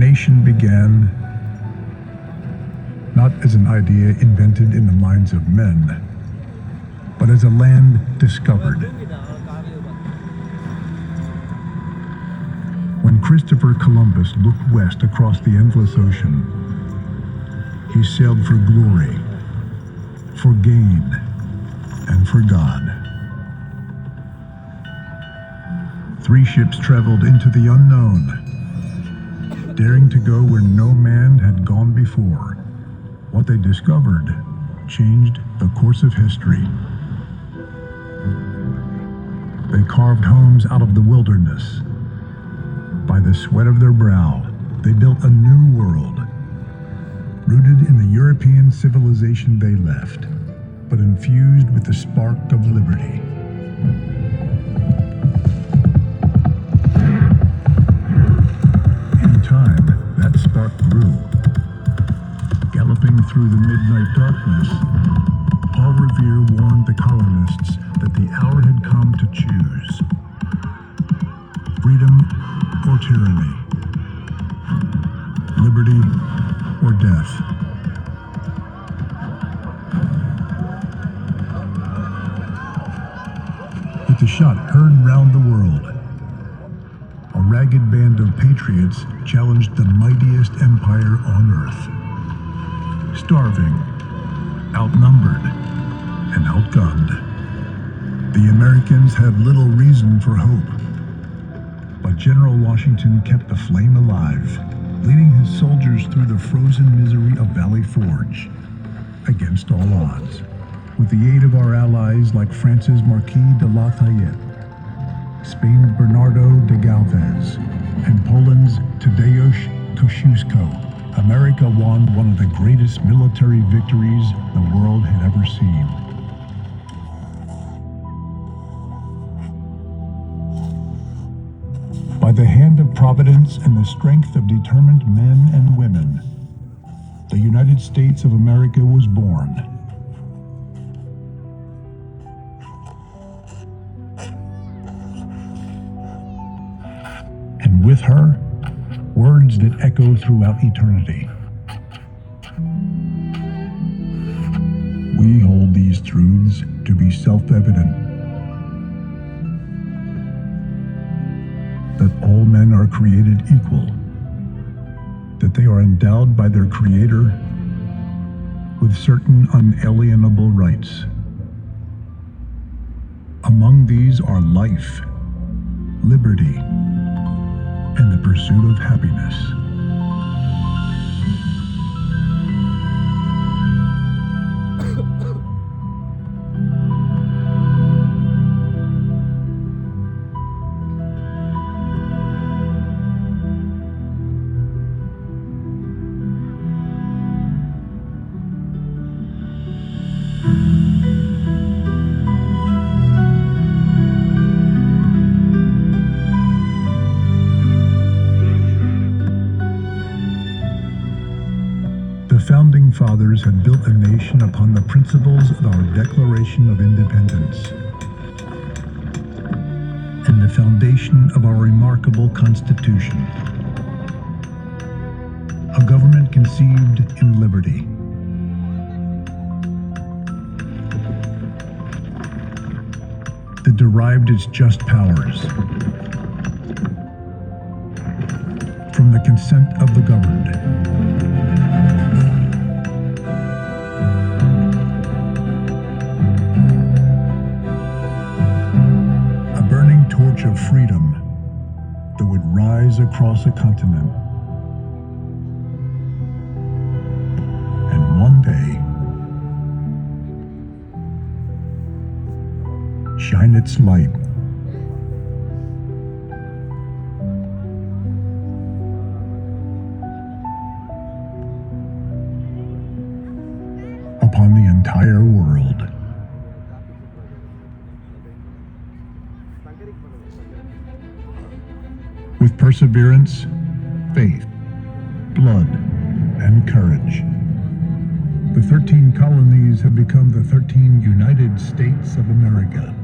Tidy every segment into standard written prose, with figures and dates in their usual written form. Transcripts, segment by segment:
nation began not as an idea invented in the minds of men, but as a land discovered. When Christopher Columbus looked west across the endless ocean, he sailed for glory, for gain, and for God. 3 ships traveled into the unknown, daring to go where no man had gone before. What they discovered changed the course of history. They carved homes out of the wilderness. By the sweat of their brow, they built a new world, rooted in the European civilization they left, but infused with the spark of liberty. In time, that spark grew. Galloping through the midnight darkness, Paul Revere warned the colonists that the hour had come to choose freedom or tyranny, liberty or death. With the shot heard round the world, a ragged band of patriots challenged the mightiest empire on earth. Starving, outnumbered, and outgunned, the Americans had little reason for hope. But General Washington kept the flame alive, leading his soldiers through the frozen misery of Valley Forge, against all odds. With the aid of our allies like France's Marquis de Lafayette, Spain's Bernardo de Galvez, and Poland's Tadeusz Kościuszko, America won one of the greatest military victories the world had ever seen. By the hand of Providence and the strength of determined men and women, the United States of America was born. And with her, words that echo throughout eternity. We hold these truths to be self-evident, that all men are created equal, that they are endowed by their Creator with certain unalienable rights. Among these are life, liberty, and the pursuit of happiness. The Founding Fathers had built a nation upon the principles of our Declaration of Independence and the foundation of our remarkable Constitution. A government conceived in liberty. That derived its just powers from the consent of the governed. Torch of freedom that would rise across a continent. And one day, shine its light upon the entire world. With perseverance, faith, blood, and courage, the 13 colonies have become the 13 United States of America.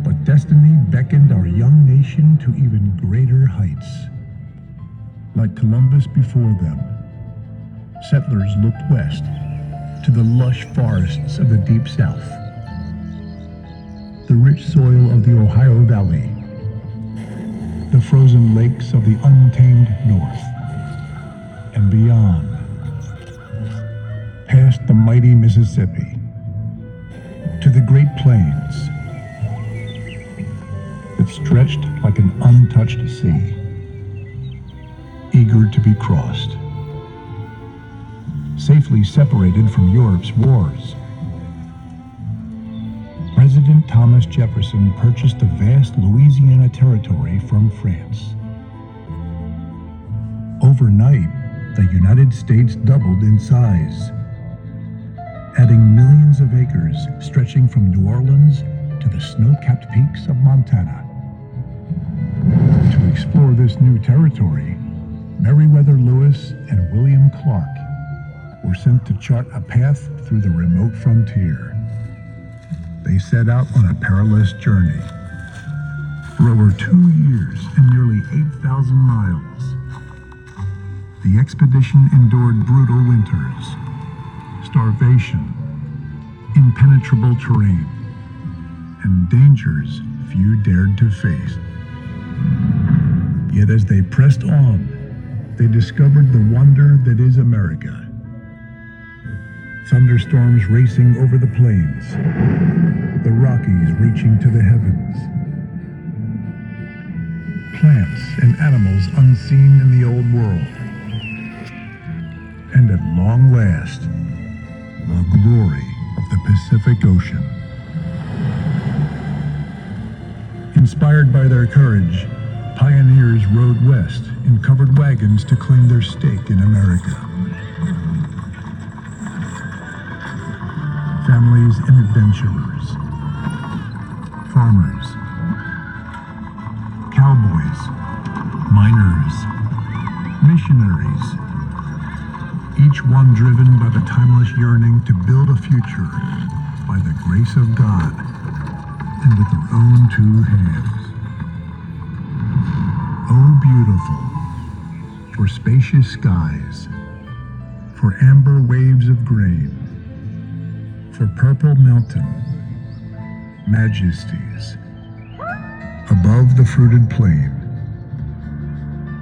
But destiny beckoned our young nation to even greater heights. Like Columbus before them, settlers looked west to the lush forests of the Deep South, the rich soil of the Ohio Valley, the frozen lakes of the untamed North, and beyond, past the mighty Mississippi, to the Great Plains that stretched like an untouched sea, eager to be crossed, safely separated from Europe's wars. President Thomas Jefferson purchased the vast Louisiana Territory from France. Overnight, the United States doubled in size, adding millions of acres stretching from New Orleans to the snow-capped peaks of Montana. To explore this new territory, Meriwether Lewis and William Clark were sent to chart a path through the remote frontier. They set out on a perilous journey. For over 2 years and nearly 8,000 miles, the expedition endured brutal winters, starvation, impenetrable terrain, and dangers few dared to face. Yet as they pressed on, they discovered the wonder that is America. Thunderstorms racing over the plains, the Rockies reaching to the heavens. Plants and animals unseen in the old world. And at long last, the glory of the Pacific Ocean. Inspired by their courage, pioneers rode west in covered wagons to claim their stake in America. Families and adventurers, farmers, cowboys, miners, missionaries, each one driven by the timeless yearning to build a future by the grace of God and with their own two hands. Oh, beautiful, for spacious skies, for amber waves of grain, for purple mountain majesties, above the fruited plain,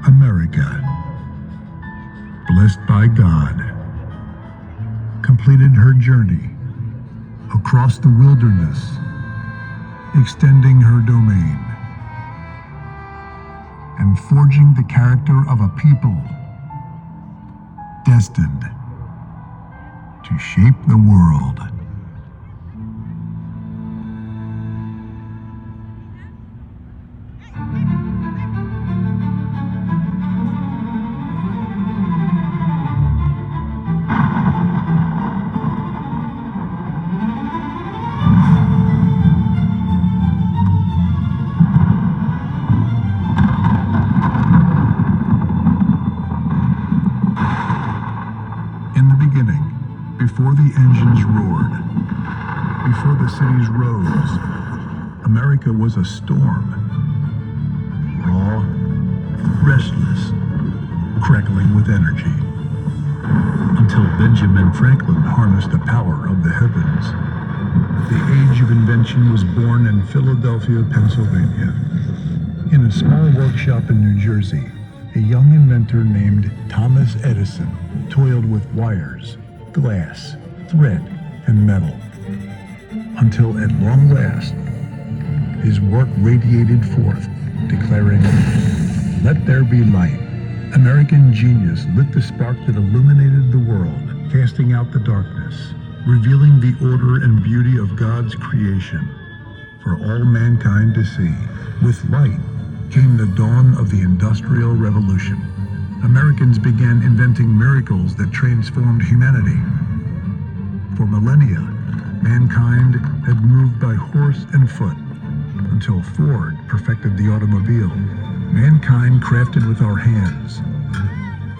America, blessed by God, completed her journey across the wilderness, extending her domain, and forging the character of a people destined to shape the world. Before the engines roared, before the cities rose, America was a storm. Raw, restless, crackling with energy. Until Benjamin Franklin harnessed the power of the heavens. The age of invention was born in Philadelphia, Pennsylvania. In a small workshop in New Jersey, a young inventor named Thomas Edison toiled with wires, glass, thread, and metal, until at long last, his work radiated forth, declaring, "Let there be light." American genius lit the spark that illuminated the world, casting out the darkness, revealing the order and beauty of God's creation for all mankind to see. With light came the dawn of the Industrial Revolution. Americans began inventing miracles that transformed humanity. For millennia, mankind had moved by horse and foot until Ford perfected the automobile. Mankind crafted with our hands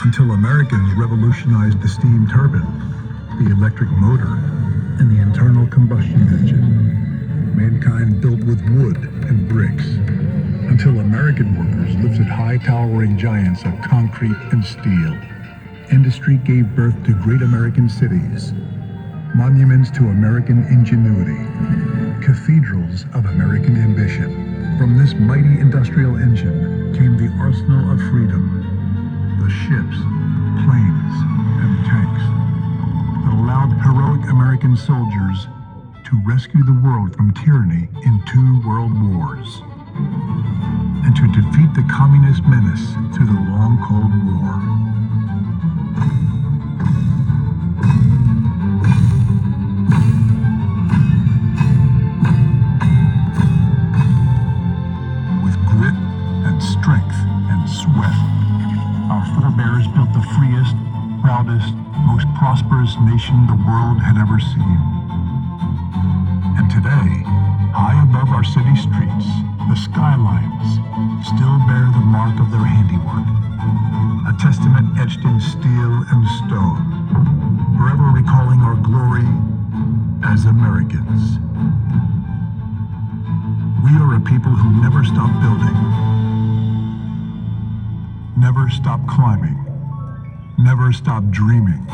until Americans revolutionized the steam turbine, the electric motor, and the internal combustion engine. Mankind built with wood and bricks. until American workers lifted high towering giants of concrete and steel. Industry gave birth to great American cities, monuments to American ingenuity, cathedrals of American ambition. From this mighty industrial engine came the arsenal of freedom, the ships, planes, and tanks that allowed heroic American soldiers to rescue the world from tyranny in 2 world wars, and to defeat the communist menace through the long Cold War. With grit and strength and sweat, our forebears built the freest, proudest, most prosperous nation the world had ever seen. And today, high above our city streets, the skylines still bear the mark of their handiwork, a testament etched in steel and stone, forever recalling our glory as Americans. We are a people who never stop building, never stop climbing, never stop dreaming,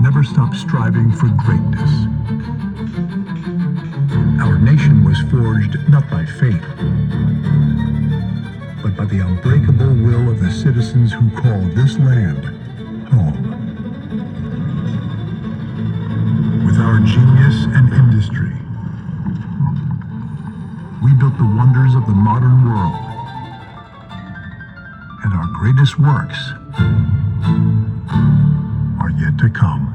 never stop striving for greatness. Our nation was forged not by fate, but by the unbreakable will of the citizens who call this land home. With our genius and industry, we built the wonders of the modern world, and our greatest works are yet to come.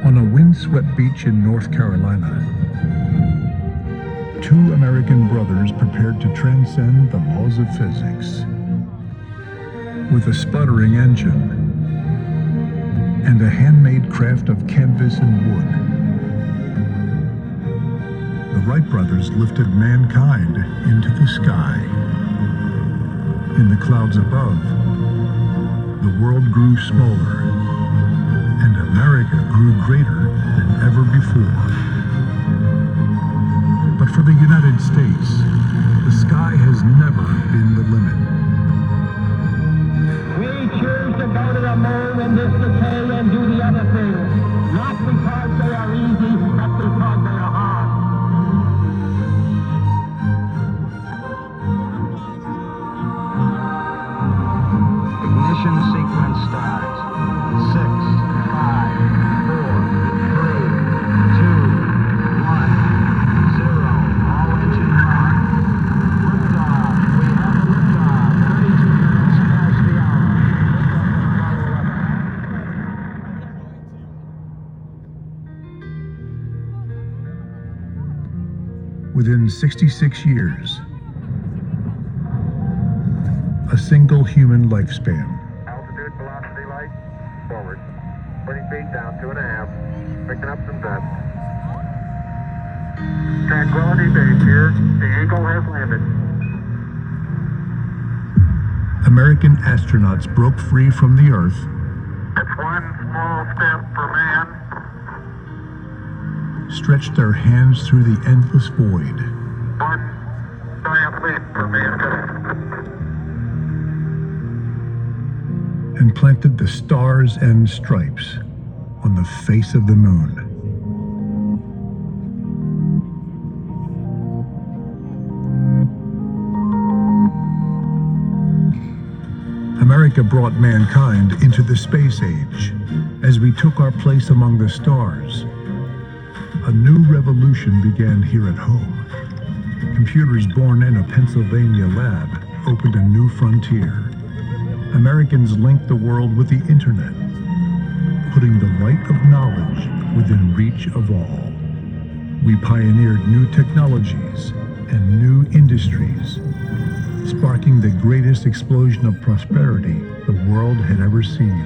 On a windswept beach in North Carolina, 2 American brothers prepared to transcend the laws of physics. With a sputtering engine and a handmade craft of canvas and wood, the Wright brothers lifted mankind into the sky. In the clouds above, the world grew smaller, and America grew greater than ever before. But for the United States, the sky has never been the limit. We choose to go to the moon in this decade and do the other things, not because they are easy, but because they are hard. Ignition sequence starts. 6, 5, 4, 3, 2, 1, 0. All engine on. Liftoff. We have a liftoff. 32 minutes past the hour. Within 66 years, a single human lifespan. Altitude, velocity, light, forward. 20 feet down, 2.5. Picking up some dust. Tranquility Base here. The Eagle has landed. American astronauts broke free from the Earth, It's one small step for man, stretched their hands through the endless void, one giant leap for mankind. and planted the stars and stripes on the face of the moon. America brought mankind into the space age as we took our place among the stars. A new revolution began here at home. Computers born in a Pennsylvania lab opened a new frontier. Americans linked the world with the internet, putting the right of knowledge within reach of all. We pioneered new technologies and new industries, sparking the greatest explosion of prosperity the world had ever seen.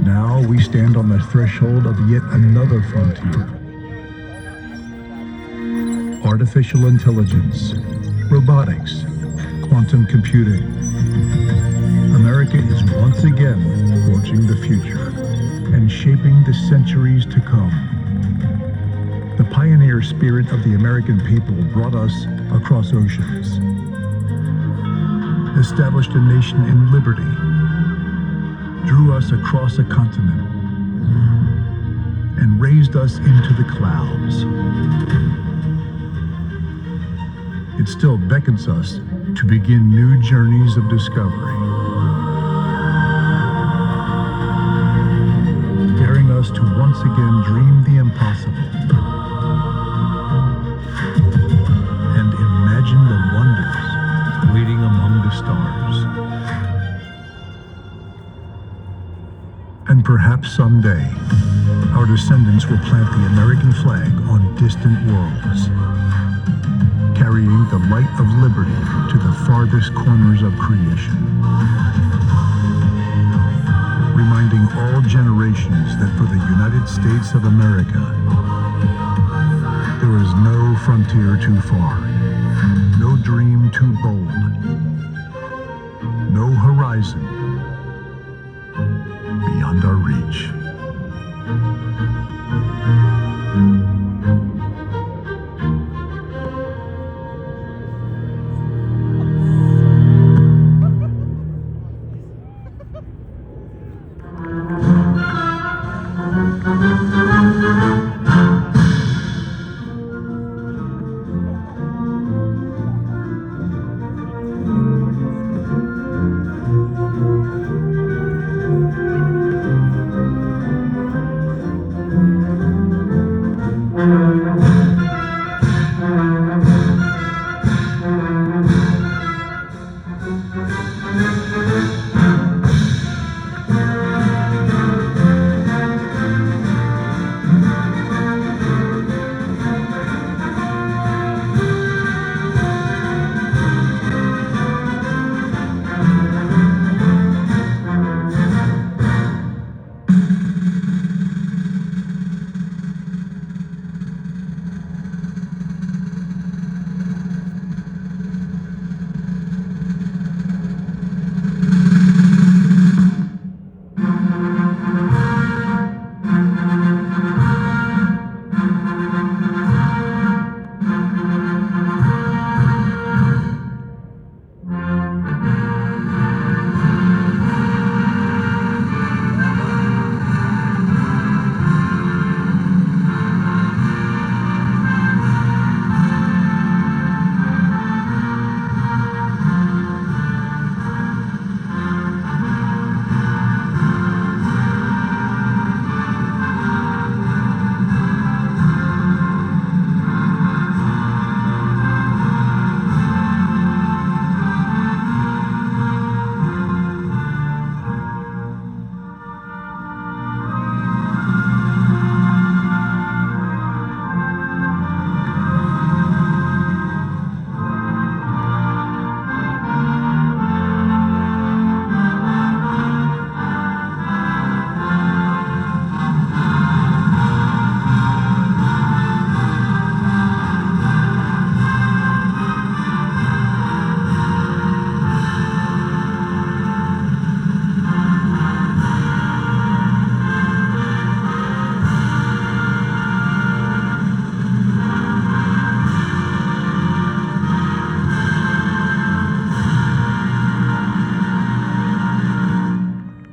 Now we stand on the threshold of yet another frontier. Artificial intelligence, robotics, quantum computing. America is once again forging the future and shaping the centuries to come. The pioneer spirit of the American people brought us across oceans, established a nation in liberty, drew us across a continent, and raised us into the clouds. It still beckons us to begin new journeys of discovery, daring us to once again dream the impossible and imagine the wonders waiting among the stars. And perhaps someday, our descendants will plant the American flag on distant worlds, carrying the light of liberty to the farthest corners of creation, reminding all generations that for the United States of America, there is no frontier too far, no dream too bold, no horizon beyond our reach.